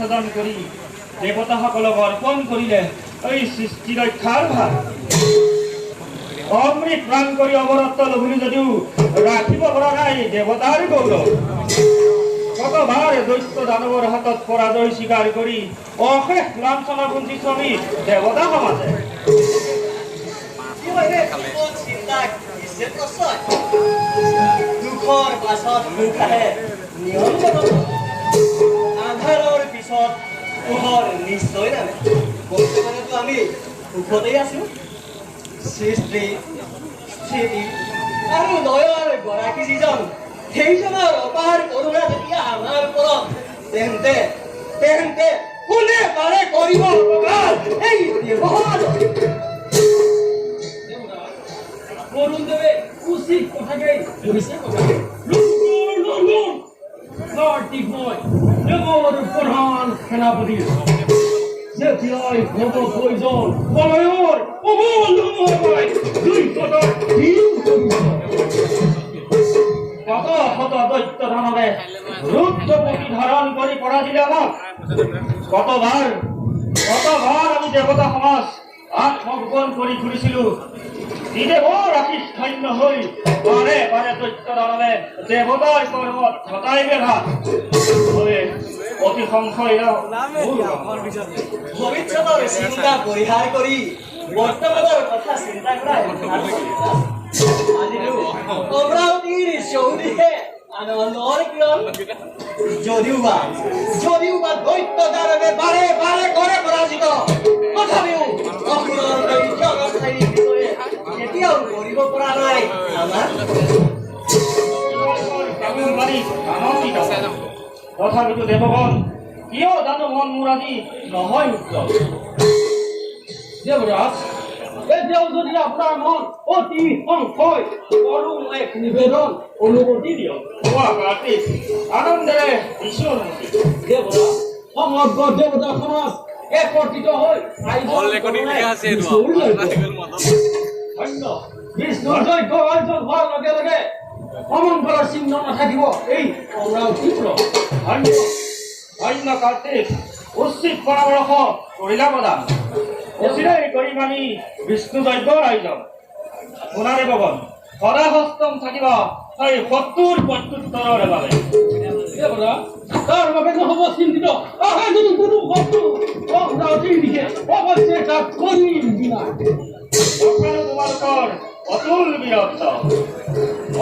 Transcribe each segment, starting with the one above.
সদান কৰি দেৱতাসকলক অৰ্পণ কৰিলে এই সৃষ্টি ৰক্ষাৰ ভাৰ অমৃত প্ৰাণ কৰি অমৰত্ব লভিলো যদিও ৰাখিব পৰা নাই দেৱতাৰ গৌৰৱ কতবাৰ দৈত্য দানৱৰ হাতত পৰাজয় স্বীকাৰ কৰি অশেষ লাঞ্ছনা পুঞ্জি শ্ৰমিক দেৱতা সমাজে দুখৰ পাছত সুখ আহে নিয়ম আন্ধাৰৰ পিছত পোহৰ নিশ্চয় নামে বৰ্তমানেতো আমি সুখতেই আছো সৃষ্টি স্থিতি আৰু দয়াৰ গৰাকী যিজন সেইজনৰ অপাৰ কৰোণা যেতিয়া আমাৰ ওপৰত তেন্তে তেন্তে কোনে পাৰে কৰিব এই বৰুণ দেবে উচিত কথাকেই বহিছে কথা কাৰ্তিক নয় দেবৰ প্ৰধান সেনাপতি যেতিয়াই ভোট প্ৰয়োজন বলয়ৰ অমূল্য ময় দুই কটৰ কত শত দৈত্য ধানৰে ৰুদ্ৰপতি ধাৰণ কৰি পৰাজিলে আমাক কতবাৰ আমি দেৱতা সমাজ আত্মগোপন কৰি ঘূৰিছিলো দেৱৰ আশীষ ধন্য হৈ বাৰে বাৰে দৈত্য দানৱে দেৱতাৰ কৰ্মত ঘটাই বেঘাত অতি সংশয় ভৱিষ্যতৰ চিন্তা পৰিহাৰ কৰি বৰ্তমানৰ কথা চিন্তা কৰা অমৰাৱতীৰ চৌদিশে আনন্দৰ কিৰণ যদিওবা দৈত্য দানৱে বাৰে বাৰে কৰে পৰাজিত তথাপিও অসুৰৰ জগতধাৰীৰ বিষয়ে কেতিয়াও কৰিব পৰা নাই আমাৰ তথাপিতো দেৱগণ কিয় জানো মন মোৰ আজি নহয় উত্তম দেৱৰাজ এতিয়াও যদি আপোনাৰ মন অতি সংশয় কৰো এক নিবেদন অনুমতি দিয়ক কাৰ্তিক আনন্দেৰে দিছো অনুমতি দেৱৰাজ সমগ্ৰ দেৱতা সমাজ একত্ৰিত হৈ ধন্য বিষ্ণুৰ যজ্ঞ আয়োজন হোৱাৰ লগে লগে অমংগলৰ চিহ্ন নাথাকিব এই অমৰাৱতীপুৰত ধন্য কাৰ্তিক উচিত পৰামৰ্শ কৰিলা প্ৰদান অচিৰেই কৰিম আমি বিষ্ণু যজ্ঞৰ আয়োজন শুনা দেৱগণ সদা হস্তম থাকিব এই ৭০ প্ৰত্যুত্তৰৰ বাবে তাৰ বাবে নহ'ব চিন্তিত আহে যদি কোনো শত্ৰু অমৰাৱতীৰ দিশে অৱশ্যে তাক কৰিম বিনা তোমালোকৰ অতুল বীৰত্ব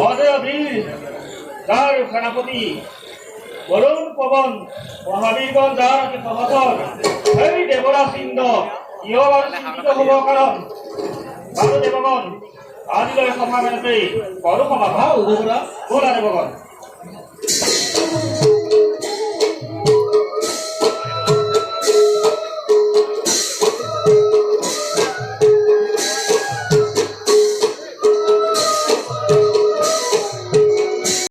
অজয় বীৰ যাৰ সেনাপতি বৰুণ পৱন মহাবীৰগণ যাৰ অতি সহচৰ সেই দেৱৰাজ ইন্দ্ৰ কিয় বাৰু চিন্তিত হ'ব কাৰণ বাৰু দেৱগণ আজিলৈ সমাবেশতেই কৰো সমাভাও ব'লা দেৱগণ